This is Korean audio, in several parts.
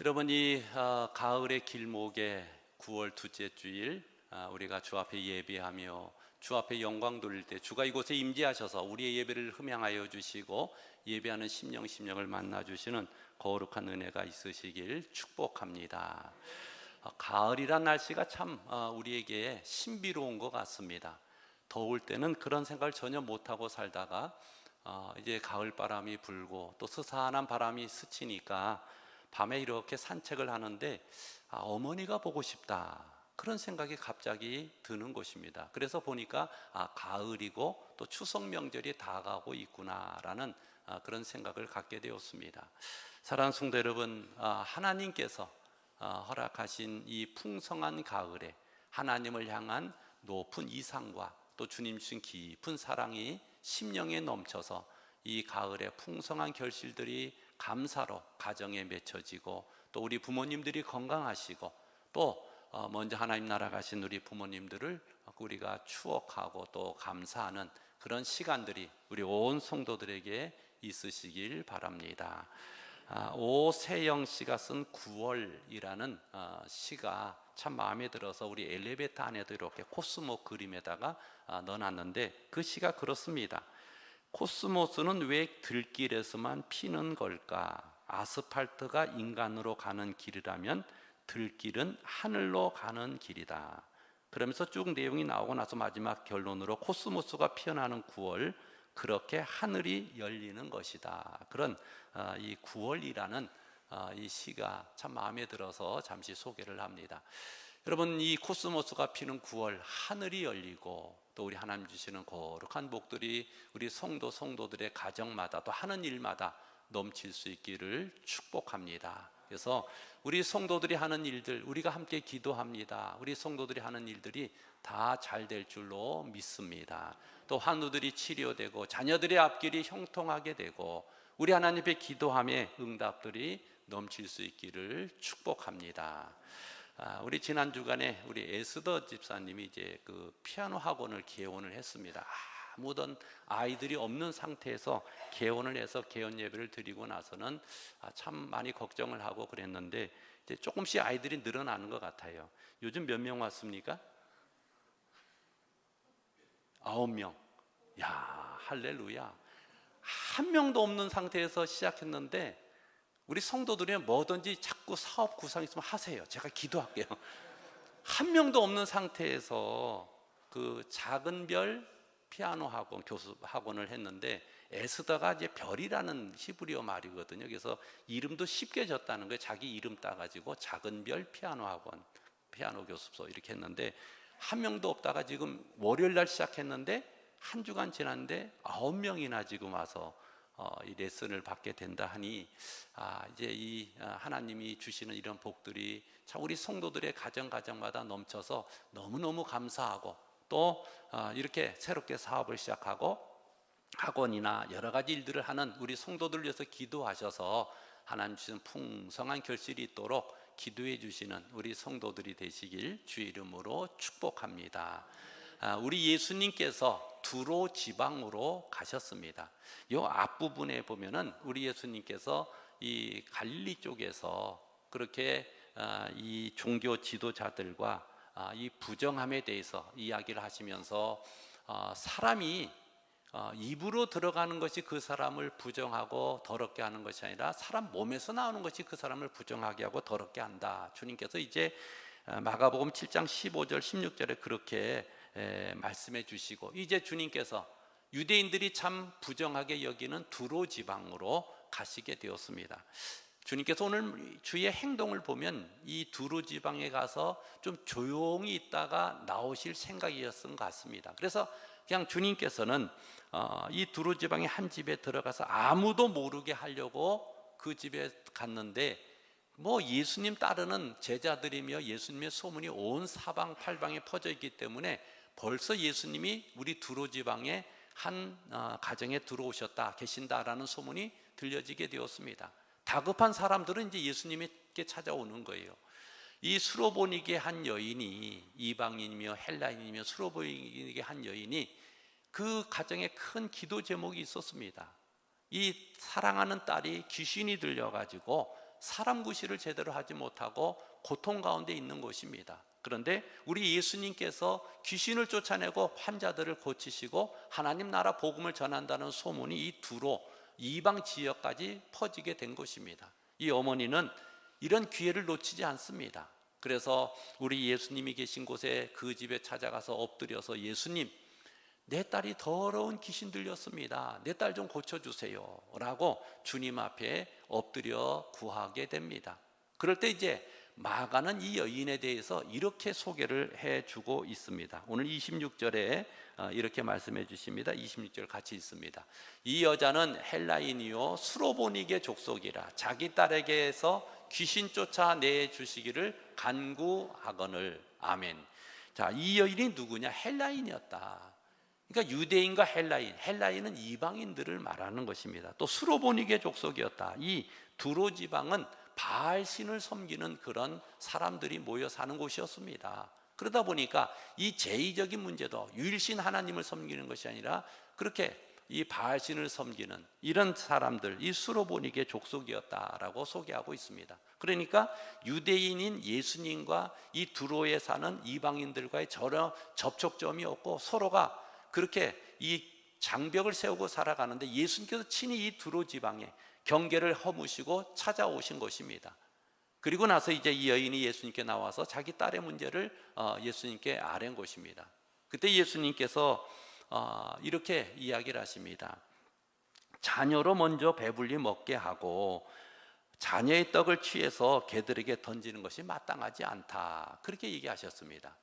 여러분, 이 가을의 길목에 9월 둘째 주일 우리가 주 앞에 예배하며 주 앞에 영광 돌릴 때 주가 이곳에 임재하셔서 우리의 예배를 흠양하여 주시고 예배하는 심령을 만나 주시는 거룩한 은혜가 있으시길 축복합니다. 가을이란 날씨가 참 우리에게 신비로운 것 같습니다. 더울 때는 그런 생각을 전혀 못하고 살다가 이제 가을 바람이 불고 또 스산한 바람이 스치니까 밤에 이렇게 산책을 하는데 어머니가 보고 싶다, 그런 생각이 갑자기 드는 것입니다. 그래서 보니까 가을이고 또 추석 명절이 다가오고 있구나라는 그런 생각을 갖게 되었습니다. 사랑하는 성도 여러분, 하나님께서 허락하신 이 풍성한 가을에 하나님을 향한 높은 이상과 또 주님 주신 깊은 사랑이 심령에 넘쳐서 이 가을에 풍성한 결실들이 감사로 가정에 맺혀지고 또 우리 부모님들이 건강하시고 또 먼저 하나님 나라 가신 우리 부모님들을 우리가 추억하고 또 감사하는 그런 시간들이 우리 온 성도들에게 있으시길 바랍니다. 오세영 씨가 쓴 9월이라는 시가 참 마음에 들어서 우리 엘리베이터 안에도 이렇게 코스모 그림에다가 넣어놨는데, 그 시가 그렇습니다. 코스모스는 왜 들길에서만 피는 걸까? 아스팔트가 인간으로 가는 길이라면 들길은 하늘로 가는 길이다. 그러면서 쭉 내용이 나오고 나서 마지막 결론으로 코스모스가 피어나는 9월, 그렇게 하늘이 열리는 것이다. 그런 이 9월이라는 이 시가 참 마음에 들어서 잠시 소개를 합니다. 여러분, 이 코스모스가 피는 9월, 하늘이 열리고 또 우리 하나님 주시는 거룩한 복들이 우리 성도들의 가정마다 또 하는 일마다 넘칠 수 있기를 축복합니다. 그래서 우리 성도들이 하는 일들, 우리가 함께 기도합니다. 우리 성도들이 하는 일들이 다 잘 될 줄로 믿습니다. 또 환우들이 치료되고 자녀들의 앞길이 형통하게 되고 우리 하나님의 기도함에 응답들이 넘칠 수 있기를 축복합니다. 우리 지난 주간에 우리 에스더 집사님이 이제 그 피아노 학원을 개원을 했습니다. 아무런 아이들이 없는 상태에서 개원을 해서 개원 예배를 드리고 나서는 참 많이 걱정을 하고 그랬는데 이제 조금씩 아이들이 늘어나는 것 같아요. 요즘 몇 명 왔습니까? 9명. 야, 할렐루야. 한 명도 없는 상태에서 시작했는데 우리 성도들이 뭐든지 자꾸 사업 구상 있으면 하세요. 제가 기도할게요. 한 명도 없는 상태에서 그 작은 별 피아노 학원, 교습 학원을 했는데, 에스더가 이제 별이라는 히브리어 말이거든요. 그래서 이름도 쉽게 졌다는 거예요. 자기 이름 따가지고 작은 별 피아노 학원, 피아노 교습소 이렇게 했는데, 한 명도 없다가 지금 월요일 날 시작했는데 한 주간 지났는데 9명이나 지금 와서 이 레슨을 받게 된다 하니 이제 이 하나님이 주시는 이런 복들이 참 우리 성도들의 가정마다 넘쳐서 너무너무 감사하고 또 이렇게 새롭게 사업을 시작하고 학원이나 여러 가지 일들을 하는 우리 성도들을 위해서 기도하셔서 하나님 주시는 풍성한 결실이 있도록 기도해 주시는 우리 성도들이 되시길 주의 이름으로 축복합니다. 우리 예수님께서 두로 지방으로 가셨습니다. 이 앞부분에 보면은 우리 예수님께서 이 갈릴리 쪽에서 그렇게 이 종교 지도자들과 이 부정함에 대해서 이야기를 하시면서 사람이 입으로 들어가는 것이 그 사람을 부정하고 더럽게 하는 것이 아니라 사람 몸에서 나오는 것이 그 사람을 부정하게 하고 더럽게 한다. 주님께서 이제 마가복음 7장 15절 16절에 그렇게 말씀해 주시고, 이제 주님께서 유대인들이 참 부정하게 여기는 두로 지방으로 가시게 되었습니다. 주님께서 오늘 주의 행동을 보면 이 두로 지방에 가서 좀 조용히 있다가 나오실 생각이었던 것 같습니다. 그래서 그냥 주님께서는 이 두로 지방의 한 집에 들어가서 아무도 모르게 하려고 그 집에 갔는데, 뭐 예수님 따르는 제자들이며 예수님의 소문이 온 사방팔방에 퍼져 있기 때문에 벌써 예수님이 우리 두로 지방의 한 가정에 들어오셨다, 계신다라는 소문이 들려지게 되었습니다. 다급한 사람들은 이제 예수님께 찾아오는 거예요. 이 수로보니게 한 여인이, 이방인이며 헬라인이며 수로보니게 한 여인이 그 가정에 큰 기도 제목이 있었습니다. 이 사랑하는 딸이 귀신이 들려가지고 사람 구실을 제대로 하지 못하고 고통 가운데 있는 것입니다. 그런데 우리 예수님께서 귀신을 쫓아내고 환자들을 고치시고 하나님 나라 복음을 전한다는 소문이 이 두로 이방 지역까지 퍼지게 된 것입니다. 이 어머니는 이런 기회를 놓치지 않습니다. 그래서 우리 예수님이 계신 곳에 그 집에 찾아가서 엎드려서 예수님, 내 딸이 더러운 귀신 들렸습니다. 내 딸 좀 고쳐주세요 라고 주님 앞에 엎드려 구하게 됩니다. 그럴 때 이제 마가는 이 여인에 대해서 이렇게 소개를 해주고 있습니다. 오늘 26절에 이렇게 말씀해 주십니다. 26절 같이 있습니다. 이 여자는 헬라인이요 수로보닉의 족속이라 자기 딸에게서 귀신 쫓아내 주시기를 간구하거늘. 아멘. 자, 이 여인이 누구냐? 헬라인이었다. 그러니까 유대인과 헬라인은 이방인들을 말하는 것입니다. 또 수로보닉의 족속이었다. 이 두로 지방은 바알신을 섬기는 그런 사람들이 모여 사는 곳이었습니다. 그러다 보니까 이 제의적인 문제도 유일신 하나님을 섬기는 것이 아니라 그렇게 이 바알신을 섬기는 이런 사람들, 이 수로보닉의 족속이었다라고 소개하고 있습니다. 그러니까 유대인인 예수님과 이 두로에 사는 이방인들과의 전혀 접촉점이 없고 서로가 그렇게 이 장벽을 세우고 살아가는데 예수님께서 친히 이 두로 지방에 경계를 허무시고 찾아오신 것입니다. 그리고 나서 이제 이 여인이 예수님께 나와서 자기 딸의 문제를 예수님께 아뢰는 것입니다. 그때 예수님께서 이렇게 이야기를 하십니다. 자녀로 먼저 배불리 먹게 하고 자녀의 떡을 취해서 개들에게 던지는 것이 마땅하지 않다. 그렇게 얘기하셨습니다.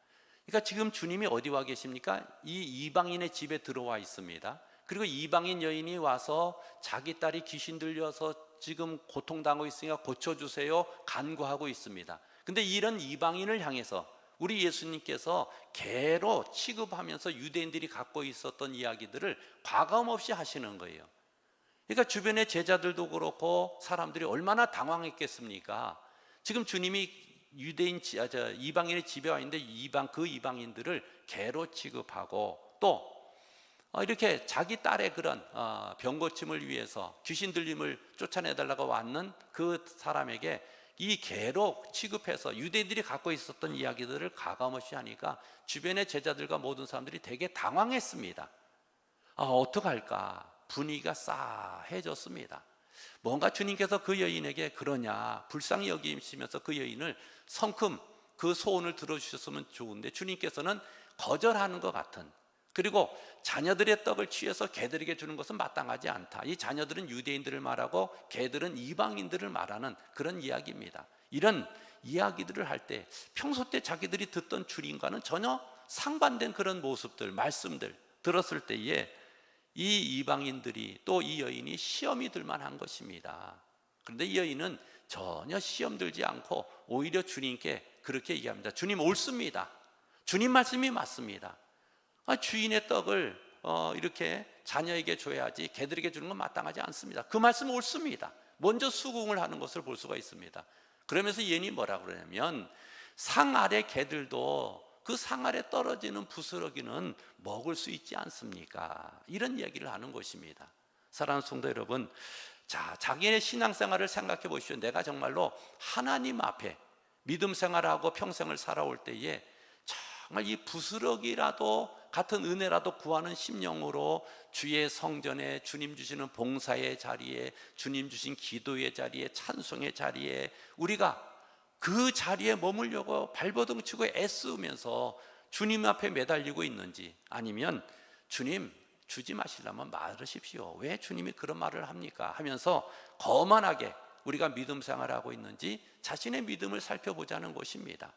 그러니까 지금 주님이 어디 와 계십니까? 이 이방인의 집에 들어와 있습니다. 그리고 이방인 여인이 와서 자기 딸이 귀신 들려서 지금 고통당하고 있으니까 고쳐주세요 간구하고 있습니다. 근데 이런 이방인을 향해서 우리 예수님께서 개로 취급하면서 유대인들이 갖고 있었던 이야기들을 과감 없이 하시는 거예요. 그러니까 주변의 제자들도 그렇고 사람들이 얼마나 당황했겠습니까? 지금 주님이 이방인의 집에 와 있는데 그 이방인들을 개로 취급하고 또 이렇게 자기 딸의 그런 병고침을 위해서 귀신 들림을 쫓아내달라고 왔는 그 사람에게 이 개로 취급해서 유대인들이 갖고 있었던 이야기들을 가감없이 하니까 주변의 제자들과 모든 사람들이 되게 당황했습니다. 어떡할까? 분위기가 싸해졌습니다. 뭔가 주님께서 그 여인에게 그러냐 불쌍히 여기시면서 그 여인을 성큼 그 소원을 들어주셨으면 좋은데 주님께서는 거절하는 것 같은, 그리고 자녀들의 떡을 취해서 개들에게 주는 것은 마땅하지 않다. 이 자녀들은 유대인들을 말하고 개들은 이방인들을 말하는 그런 이야기입니다. 이런 이야기들을 할 때 평소 때 자기들이 듣던 주님과는 전혀 상반된 그런 모습들, 말씀들 들었을 때에 이 이방인들이 또 이 여인이 시험이 들만한 것입니다. 그런데 이 여인은 전혀 시험 들지 않고 오히려 주님께 그렇게 얘기합니다. 주님 옳습니다. 주님 말씀이 맞습니다. 주인의 떡을 이렇게 자녀에게 줘야지 개들에게 주는 건 마땅하지 않습니다. 그 말씀 옳습니다. 먼저 수긍을 하는 것을 볼 수가 있습니다. 그러면서 얘는 뭐라 그러냐면 상 아래 개들도 그 상 아래 떨어지는 부스러기는 먹을 수 있지 않습니까? 이런 이야기를 하는 것입니다. 사랑하는 성도 여러분, 자, 자기의 신앙생활을 생각해 보십시오. 내가 정말로 하나님 앞에 믿음 생활하고 평생을 살아올 때에 정말 이 부스러기라도 같은 은혜라도 구하는 심령으로 주의 성전에 주님 주시는 봉사의 자리에 주님 주신 기도의 자리에 찬송의 자리에 우리가 그 자리에 머물려고 발버둥 치고 애쓰면서 주님 앞에 매달리고 있는지, 아니면 주님 주지 마시려면 말으십시오. 왜 주님이 그런 말을 합니까? 하면서 거만하게 우리가 믿음 생활하고 있는지 자신의 믿음을 살펴보자는 것입니다.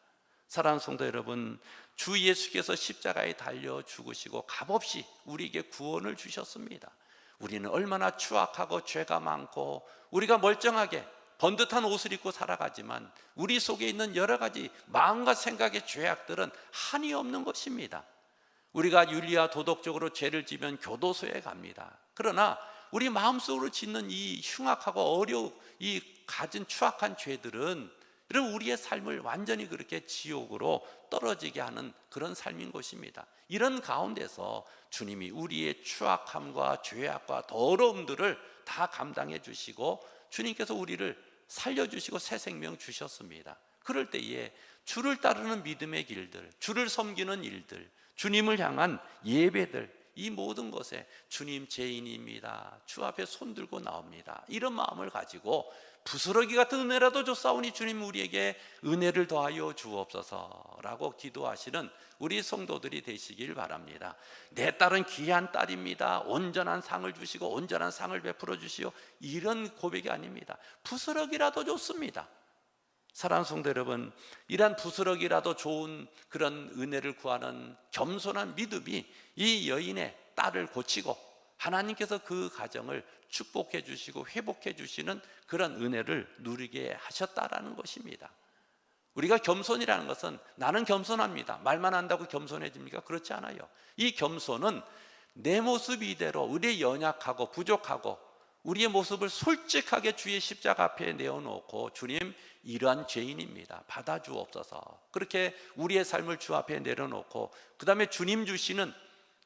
사랑하는 성도 여러분, 주 예수께서 십자가에 달려 죽으시고 값없이 우리에게 구원을 주셨습니다. 우리는 얼마나 추악하고 죄가 많고 우리가 멀쩡하게 번듯한 옷을 입고 살아가지만 우리 속에 있는 여러 가지 마음과 생각의 죄악들은 한이 없는 것입니다. 우리가 윤리와 도덕적으로 죄를 지면 교도소에 갑니다. 그러나 우리 마음속으로 짓는 이 흉악하고 이 가진 추악한 죄들은 이런 우리의 삶을 완전히 그렇게 지옥으로 떨어지게 하는 그런 삶인 것입니다. 이런 가운데서 주님이 우리의 추악함과 죄악과 더러움들을 다 감당해 주시고 주님께서 우리를 살려주시고 새 생명 주셨습니다. 그럴 때에 주를 따르는 믿음의 길들, 주를 섬기는 일들, 주님을 향한 예배들, 이 모든 것에 주님 죄인입니다, 주 앞에 손들고 나옵니다, 이런 마음을 가지고 부스러기 같은 은혜라도 줬사오니 주님 우리에게 은혜를 더하여 주옵소서라고 기도하시는 우리 성도들이 되시길 바랍니다. 내 딸은 귀한 딸입니다, 온전한 상을 주시고 온전한 상을 베풀어 주시오, 이런 고백이 아닙니다. 부스러기라도 좋습니다. 사랑하는 성도 여러분, 이러한 부스러기라도 좋은 그런 은혜를 구하는 겸손한 믿음이 이 여인의 딸을 고치고 하나님께서 그 가정을 축복해 주시고 회복해 주시는 그런 은혜를 누리게 하셨다라는 것입니다. 우리가 겸손이라는 것은 나는 겸손합니다, 말만 한다고 겸손해집니까? 그렇지 않아요. 이 겸손은 내 모습 이대로 우리의 연약하고 부족하고 우리의 모습을 솔직하게 주의 십자가 앞에 내어놓고 주님 이러한 죄인입니다, 받아주옵소서, 그렇게 우리의 삶을 주 앞에 내려놓고 그 다음에 주님 주시는,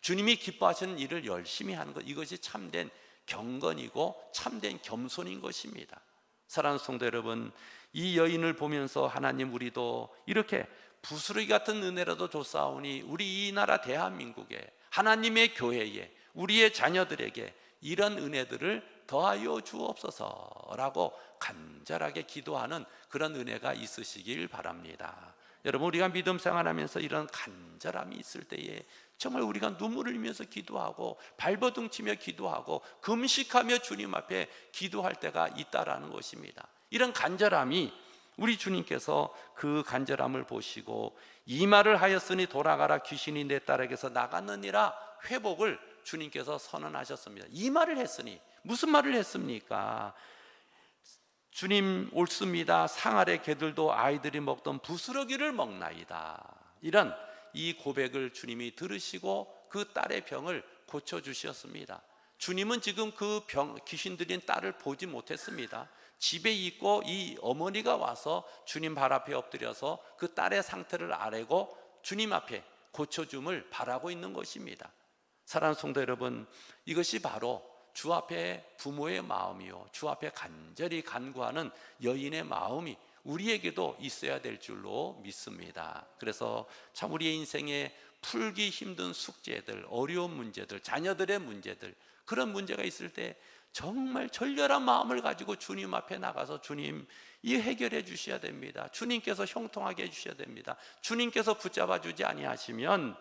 주님이 기뻐하시는 일을 열심히 하는 것, 이것이 참된 경건이고 참된 겸손인 것입니다. 사랑하는 성도 여러분, 이 여인을 보면서 하나님 우리도 이렇게 부스러기 같은 은혜라도 줬사오니 우리 이 나라 대한민국에, 하나님의 교회에, 우리의 자녀들에게 이런 은혜들을 더하여 주옵소서라고 간절하게 기도하는 그런 은혜가 있으시길 바랍니다. 여러분, 우리가 믿음 생활하면서 이런 간절함이 있을 때에 정말 우리가 눈물을 흘리면서 기도하고 발버둥치며 기도하고 금식하며 주님 앞에 기도할 때가 있다라는 것입니다. 이런 간절함이 우리 주님께서 그 간절함을 보시고 이 말을 하였으니 돌아가라, 귀신이 내 딸에게서 나갔느니라, 회복을 주님께서 선언하셨습니다. 이 말을 했으니 무슨 말을 했습니까? 주님 옳습니다, 상 아래 개들도 아이들이 먹던 부스러기를 먹나이다, 이런 이 고백을 주님이 들으시고 그 딸의 병을 고쳐주셨습니다. 주님은 지금 그 귀신 들린 딸을 보지 못했습니다. 집에 있고 이 어머니가 와서 주님 발 앞에 엎드려서 그 딸의 상태를 아뢰고 주님 앞에 고쳐줌을 바라고 있는 것입니다. 사랑하는 성도 여러분, 이것이 바로 주 앞에 부모의 마음이요, 주 앞에 간절히 간구하는 여인의 마음이 우리에게도 있어야 될 줄로 믿습니다. 그래서 참 우리의 인생에 풀기 힘든 숙제들, 어려운 문제들, 자녀들의 문제들, 그런 문제가 있을 때 정말 절절한 마음을 가지고 주님 앞에 나가서 주님, 이 해결해 주셔야 됩니다, 주님께서 형통하게 해주셔야 됩니다, 주님께서 붙잡아 주지 아니하시면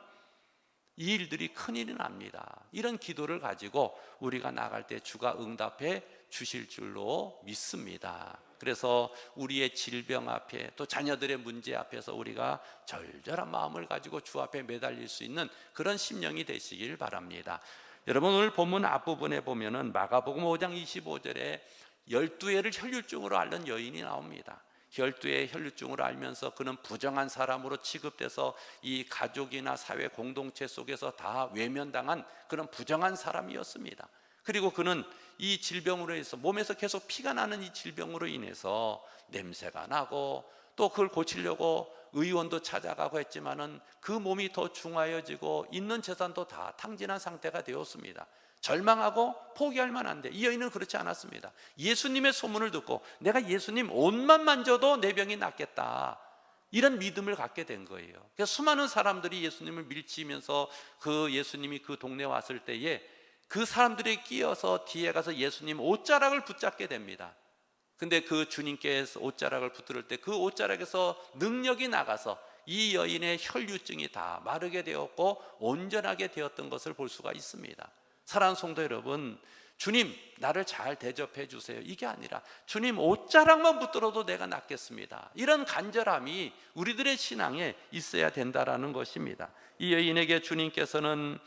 이 일들이 큰일이 납니다. 이런 기도를 가지고 우리가 나갈 때 주가 응답해 주실 줄로 믿습니다. 그래서 우리의 질병 앞에 또 자녀들의 문제 앞에서 우리가 절절한 마음을 가지고 주 앞에 매달릴 수 있는 그런 심령이 되시길 바랍니다. 여러분, 오늘 본문 앞부분에 보면은 마가복음 5장 25절에 12해를 혈류증으로 앓는 여인이 나옵니다. 12해 혈류증으로 알면서 그는 부정한 사람으로 취급돼서 이 가족이나 사회 공동체 속에서 다 외면당한 그런 부정한 사람이었습니다. 그리고 그는 이 질병으로 해서 몸에서 계속 피가 나는 이 질병으로 인해서 냄새가 나고 또 그걸 고치려고 의원도 찾아가고 했지만은 그 몸이 더 중하여지고 있는 재산도 다 탕진한 상태가 되었습니다. 절망하고 포기할 만한데 이 여인은 그렇지 않았습니다. 예수님의 소문을 듣고 내가 예수님 옷만 만져도 내 병이 낫겠다, 이런 믿음을 갖게 된 거예요. 그래서 수많은 사람들이 예수님을 밀치면서 그 예수님이 그 동네에 왔을 때에 그 사람들이 끼어서 뒤에 가서 예수님 옷자락을 붙잡게 됩니다. 근데 그 주님께서 옷자락을 붙들 때 그 옷자락에서 능력이 나가서 이 여인의 혈류증이 다 마르게 되었고 온전하게 되었던 것을 볼 수가 있습니다. 사랑하는 성도 여러분, 주님 나를 잘 대접해 주세요, 이게 아니라 주님 옷자락만 붙들어도 내가 낫겠습니다, 이런 간절함이 우리들의 신앙에 있어야 된다라는 것입니다. 이 여인에게 주님께서는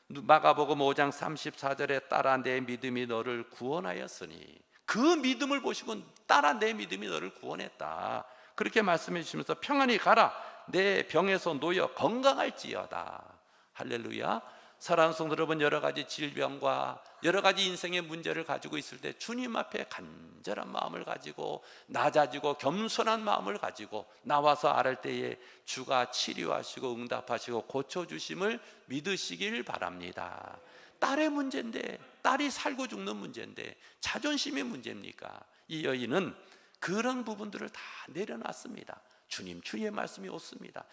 마가복음 5장 34절에 딸아 내 믿음이 너를 구원하였으니, 그 믿음을 보시고 딸아 내 믿음이 너를 구원했다, 그렇게 말씀해 주시면서 평안히 가라, 내 병에서 놓여 건강할지어다. 할렐루야. 사랑하는 성도 여러분, 여러 가지 질병과 여러 가지 인생의 문제를 가지고 있을 때 주님 앞에 간절한 마음을 가지고 낮아지고 겸손한 마음을 가지고 나와서 아뢰 때에 주가 치료하시고 응답하시고 고쳐주심을 믿으시길 바랍니다. 딸의 문제인데, 딸이 살고 죽는 문제인데 자존심의 문제입니까? 이 여인은 그런 부분들을 다 내려놨습니다. 주님, 주의 말씀이 옳습니다.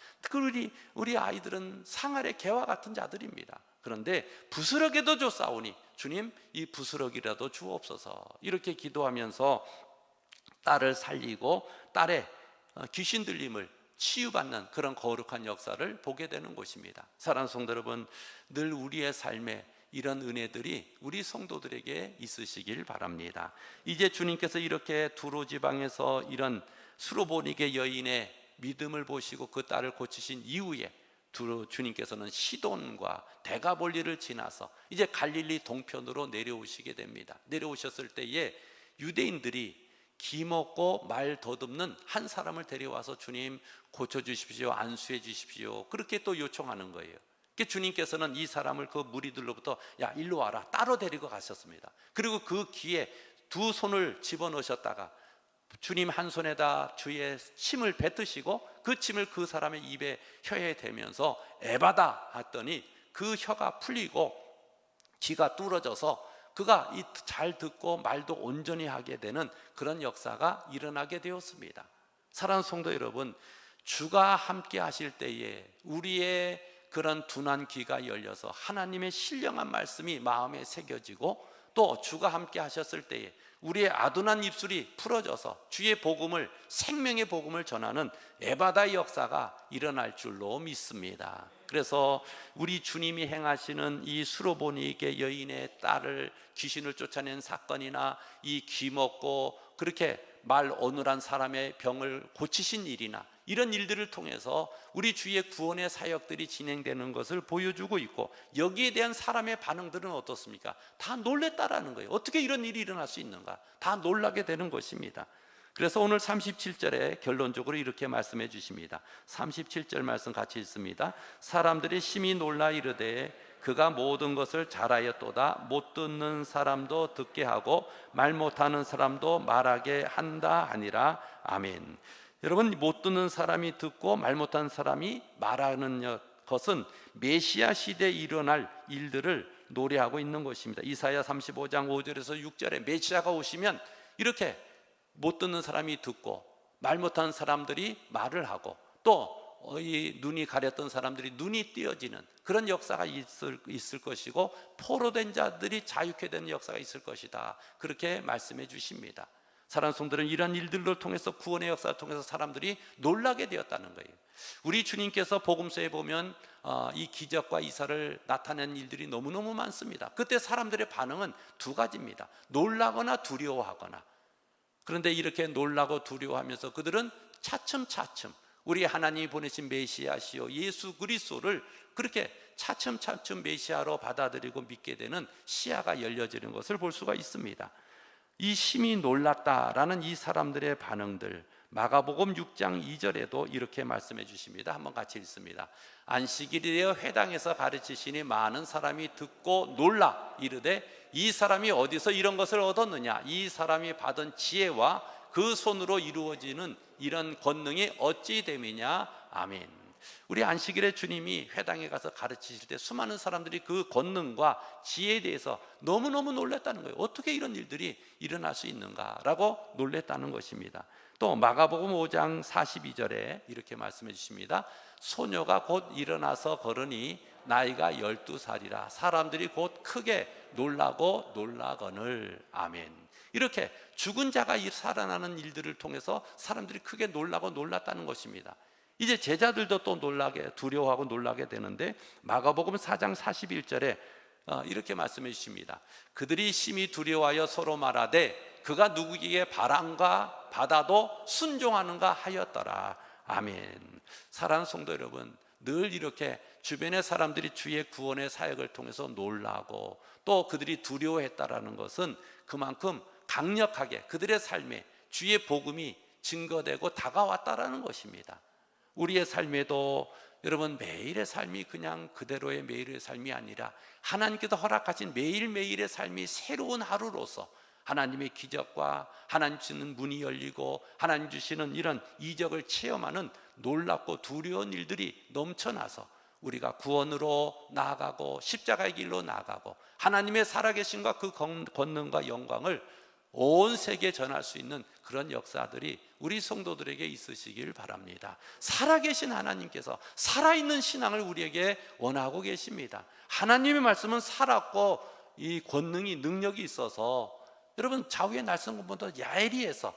우리 아이들은 상아의 개와 같은 자들입니다. 그런데 부스러기도 줬사오니 주님, 이 부스러기라도 주옵소서. 이렇게 기도하면서 딸을 살리고 딸의 귀신 들림을 치유받는 그런 거룩한 역사를 보게 되는 것입니다. 사랑하는 성도 여러분, 늘 우리의 삶에 이런 은혜들이 우리 성도들에게 있으시길 바랍니다. 이제 주님께서 이렇게 두로 지방에서 이런 수로보니게 여인의 믿음을 보시고 그 딸을 고치신 이후에 주님께서는 시돈과 데가볼리를 지나서 이제 갈릴리 동편으로 내려오시게 됩니다. 내려오셨을 때에 유대인들이 기먹고 말 더듬는 한 사람을 데려와서 주님 고쳐주십시오, 안수해 주십시오, 그렇게 또 요청하는 거예요. 주님께서는 이 사람을 그 무리들로부터 야 일로 와라 따로 데리고 가셨습니다. 그리고 그 귀에 두 손을 집어넣으셨다가 주님 한 손에다 주의 침을 뱉으시고 그 침을 그 사람의 입에 혀에 대면서 에바다 했더니 그 혀가 풀리고 귀가 뚫어져서 그가 잘 듣고 말도 온전히 하게 되는 그런 역사가 일어나게 되었습니다. 사랑하는 성도 여러분, 주가 함께 하실 때에 우리의 그런 둔한 귀가 열려서 하나님의 신령한 말씀이 마음에 새겨지고 또 주가 함께 하셨을 때에 우리의 아둔한 입술이 풀어져서 주의 복음을, 생명의 복음을 전하는 에바다의 역사가 일어날 줄로 믿습니다. 그래서 우리 주님이 행하시는 이 수로보니게 여인의 딸을 귀신을 쫓아낸 사건이나 이 귀먹고 그렇게 말 어눌한 사람의 병을 고치신 일이나 이런 일들을 통해서 우리 주의 구원의 사역들이 진행되는 것을 보여주고 있고, 여기에 대한 사람의 반응들은 어떻습니까? 다 놀랬다라는 거예요. 어떻게 이런 일이 일어날 수 있는가? 다 놀라게 되는 것입니다. 그래서 오늘 37절에 결론적으로 이렇게 말씀해 주십니다. 37절 말씀 같이 읽습니다. 사람들이 심히 놀라 이르되 그가 모든 것을 잘하였도다. 못 듣는 사람도 듣게 하고 말 못하는 사람도 말하게 한다 하니라. 아멘. 여러분, 못 듣는 사람이 듣고 말 못하는 사람이 말하는 것은 메시아 시대에 일어날 일들을 노래하고 있는 것입니다. 이사야 35장 5절에서 6절에 메시아가 오시면 이렇게 못 듣는 사람이 듣고 말 못하는 사람들이 말을 하고 또 이 눈이 가렸던 사람들이 눈이 띄어지는 그런 역사가 있을 것이고 포로된 자들이 자유케 되는 역사가 있을 것이다, 그렇게 말씀해 주십니다. 사랑하는 성도들은 이런 일들을 통해서 구원의 역사를 통해서 사람들이 놀라게 되었다는 거예요. 우리 주님께서 복음서에 보면 이 기적과 이사를 나타낸 일들이 너무너무 많습니다. 그때 사람들의 반응은 두 가지입니다. 놀라거나 두려워하거나. 그런데 이렇게 놀라고 두려워하면서 그들은 차츰차츰 우리 하나님이 보내신 메시아시오 예수 그리스도를 그렇게 차츰차츰 메시아로 받아들이고 믿게 되는 시야가 열려지는 것을 볼 수가 있습니다. 이 심히 놀랐다라는 이 사람들의 반응들, 마가복음 6장 2절에도 이렇게 말씀해 주십니다. 한번 같이 읽습니다. 안식일에 회당에서 가르치시니 많은 사람이 듣고 놀라 이르되 이 사람이 어디서 이런 것을 얻었느냐? 이 사람이 받은 지혜와 그 손으로 이루어지는 이런 권능이 어찌 됨이냐? 아멘. 우리 안식일에 주님이 회당에 가서 가르치실 때 수많은 사람들이 그 권능과 지혜에 대해서 너무너무 놀랐다는 거예요. 어떻게 이런 일들이 일어날 수 있는가라고 놀랐다는 것입니다. 또 마가복음 5장 42절에 이렇게 말씀해 주십니다. 소녀가 곧 일어나서 걸으니 나이가 12살이라 사람들이 곧 크게 놀라고 놀라거늘. 아멘. 이렇게 죽은 자가 살아나는 일들을 통해서 사람들이 크게 놀라고 놀랐다는 것입니다. 이제 제자들도 또 두려워하고 놀라게 되는데 마가복음 4장 41절에 이렇게 말씀해 주십니다. 그들이 심히 두려워하여 서로 말하되 그가 누구에게 바람과 바다도 순종하는가 하였더라. 아멘. 사랑하는 성도 여러분, 늘 이렇게 주변의 사람들이 주의 구원의 사역을 통해서 놀라고 또 그들이 두려워했다라는 것은 그만큼 강력하게 그들의 삶에 주의 복음이 증거되고 다가왔다라는 것입니다. 우리의 삶에도 여러분 매일의 삶이 그냥 그대로의 매일의 삶이 아니라 하나님께서 허락하신 매일매일의 삶이 새로운 하루로서 하나님의 기적과 하나님 주시는 문이 열리고 하나님 주시는 이런 이적을 체험하는 놀랍고 두려운 일들이 넘쳐나서 우리가 구원으로 나아가고 십자가의 길로 나아가고 하나님의 살아계심과 그 권능과 영광을 온 세계에 전할 수 있는 그런 역사들이 우리 성도들에게 있으시길 바랍니다. 살아계신 하나님께서 살아있는 신앙을 우리에게 원하고 계십니다. 하나님의 말씀은 살았고 이 권능이 능력이 있어서 여러분 좌우의 날성군보다 야엘이에서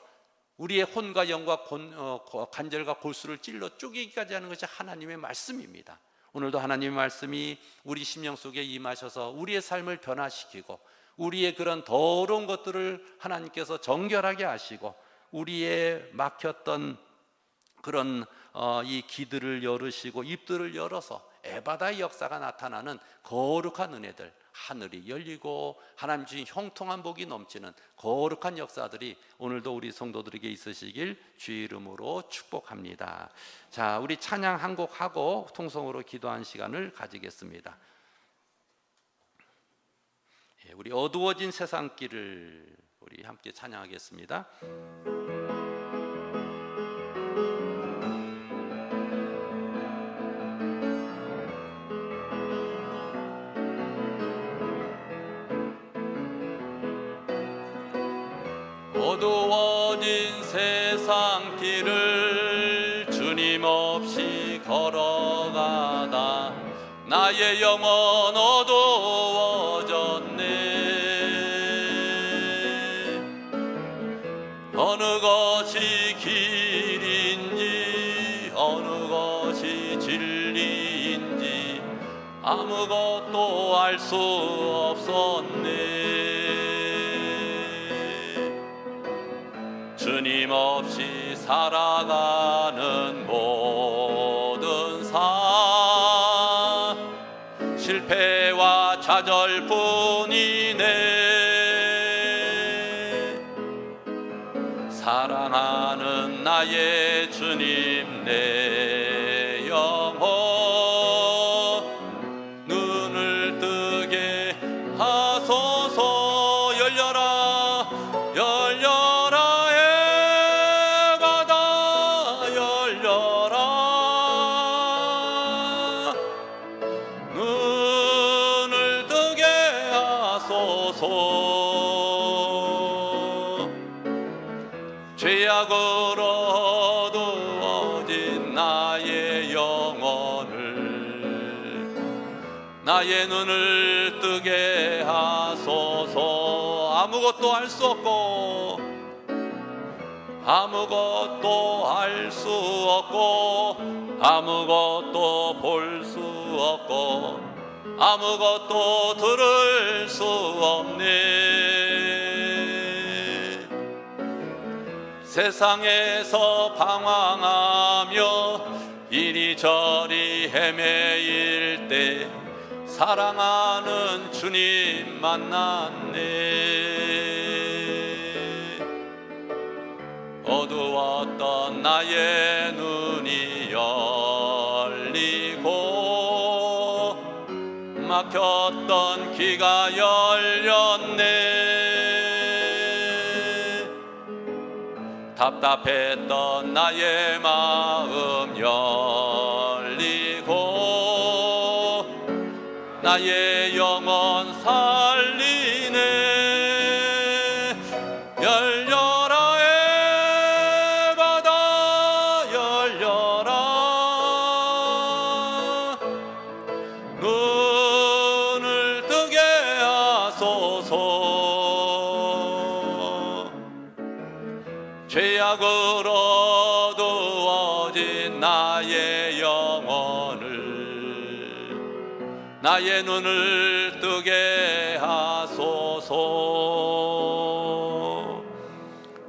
우리의 혼과 영과 관절과 골수를 찔러 쪼개기까지 하는 것이 하나님의 말씀입니다. 오늘도 하나님의 말씀이 우리 심령 속에 임하셔서 우리의 삶을 변화시키고 우리의 그런 더러운 것들을 하나님께서 정결하게 하시고 우리의 막혔던 그런 이 귀들을 열으시고 입들을 열어서 에바다의 역사가 나타나는 거룩한 은혜들, 하늘이 열리고 하나님 주신 형통한 복이 넘치는 거룩한 역사들이 오늘도 우리 성도들에게 있으시길 주의 이름으로 축복합니다. 자, 우리 찬양 한 곡 하고 통성으로 기도한 시간을 가지겠습니다. 우리 어두워진 세상길을 우리 함께 찬양하겠습니다. 어두워진 세상 길을 주님 없이 걸어가다 나의 영혼 어두워졌네. 어느 것이 길인지 어느 것이 진리인지 아무것도 알 수 없었네. 주님 없이 살아가는 모든 삶 실패와 좌절뿐이네. 사랑하는 나의 주님 내 영혼 눈을 뜨게 하소서. 열려라 열려라 에바다 열려라 눈을 뜨게 하소서. 죄악으로 어두워진 나의 영혼을 나의 눈을 뜨게 하소서. 아무것도 알 수 없고 아무것도 알 수 없고 아무것도 볼 수 없고 아무것도 들을 수 없네. 세상에서 방황하며 이리저리 헤매일 때 사랑하는 주님 만났네. 어두웠던 나의 눈이 열리고 막혔던 귀가 열렸네. 답답했던 나의 마음 열리고 나의 영혼 살리네. 열려라 에바다 열려라 눈을 뜨게 하소서. 죄악으로 어두워진 나의 영혼을 나의 눈을 뜨게 하소서.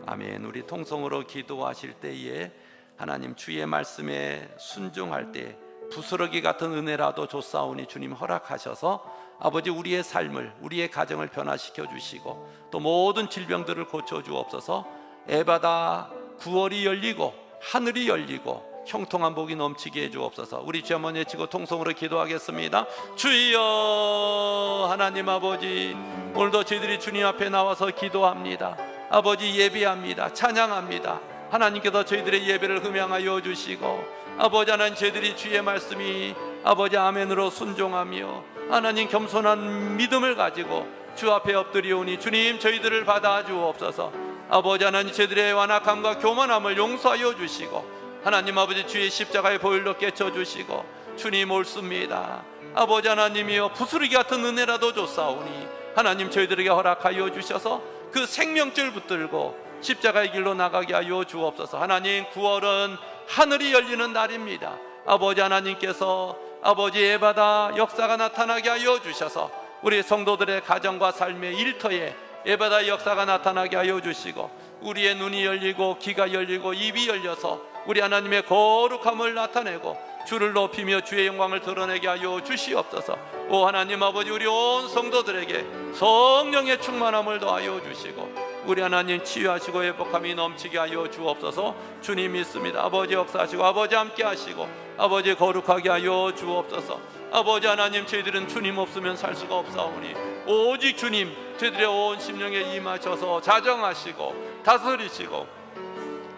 아멘. 우리 통성으로 기도하실 때에 하나님 주의 말씀에 순종할 때 부스러기 같은 은혜라도 줬사오니 주님 허락하셔서 아버지 우리의 삶을 우리의 가정을 변화시켜 주시고 또 모든 질병들을 고쳐 주옵소서. 에바다 구월이 열리고 하늘이 열리고 형통한 복이 넘치게 해 주옵소서. 우리 주 한번 외치고 통성으로 기도하겠습니다. 주여 하나님 아버지, 오늘도 저희들이 주님 앞에 나와서 기도합니다. 아버지 예배합니다. 찬양합니다. 하나님께서 저희들의 예배를 흠양하여 주시고 아버지 하나님 저희들이 주의 말씀이 아버지 아멘으로 순종하며 하나님 겸손한 믿음을 가지고 주 앞에 엎드리오니 주님 저희들을 받아주옵소서. 아버지 하나님, 저희들의 완악함과 교만함을 용서하여 주시고 하나님 아버지, 주의 십자가의 보혈로 깨쳐주시고 주님 옳습니다. 아버지 하나님이여, 부스러기 같은 은혜라도 줬사오니 하나님 저희들에게 허락하여 주셔서 그 생명줄 붙들고 십자가의 길로 나가게 하여 주옵소서. 하나님, 9월은 하늘이 열리는 날입니다. 아버지 하나님께서 아버지 예배다 역사가 나타나게 하여 주셔서 우리 성도들의 가정과 삶의 일터에 예배다 역사가 나타나게 하여 주시고 우리의 눈이 열리고 귀가 열리고 입이 열려서 우리 하나님의 거룩함을 나타내고 주를 높이며 주의 영광을 드러내게 하여 주시옵소서. 오 하나님 아버지, 우리 온 성도들에게 성령의 충만함을 더하여 주시고 우리 하나님 치유하시고 회복함이 넘치게 하여 주옵소서. 주님 믿습니다. 아버지 역사하시고 아버지 함께 하시고 아버지 거룩하게 하여 주옵소서. 아버지 하나님, 저희들은 주님 없으면 살 수가 없사오니 오직 주님 저희들의 온 심령에 임하셔서 자정하시고 다스리시고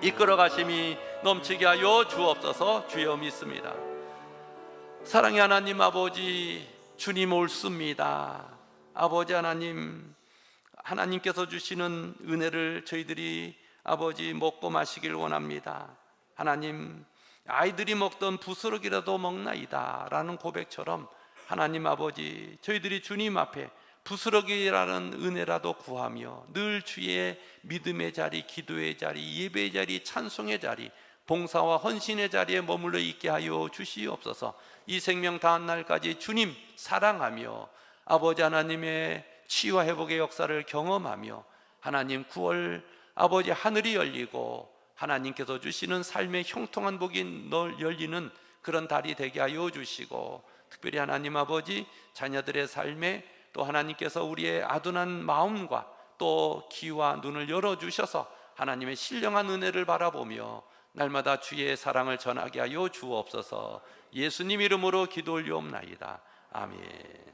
이끌어 가심이 넘치게 하여 주옵소서. 주여 믿습니다. 사랑의 하나님 아버지, 주님 옳습니다. 아버지 하나님, 하나님께서 주시는 은혜를 저희들이 아버지 먹고 마시길 원합니다. 하나님, 아이들이 먹던 부스러기라도 먹나이다 라는 고백처럼 하나님 아버지, 저희들이 주님 앞에 부스러기라는 은혜라도 구하며 늘 주의 믿음의 자리, 기도의 자리, 예배의 자리, 찬송의 자리, 봉사와 헌신의 자리에 머물러 있게 하여 주시옵소서. 이 생명 다한 날까지 주님 사랑하며 아버지 하나님의 치유와 회복의 역사를 경험하며 하나님, 9월 아버지 하늘이 열리고 하나님께서 주시는 삶의 형통한 복이 열리는 그런 달이 되게 하여 주시고 특별히 하나님 아버지, 자녀들의 삶에 또 하나님께서 우리의 아둔한 마음과 또 귀와 눈을 열어주셔서 하나님의 신령한 은혜를 바라보며 날마다 주의 사랑을 전하게 하여 주옵소서. 예수님 이름으로 기도 올리옵나이다. 아멘.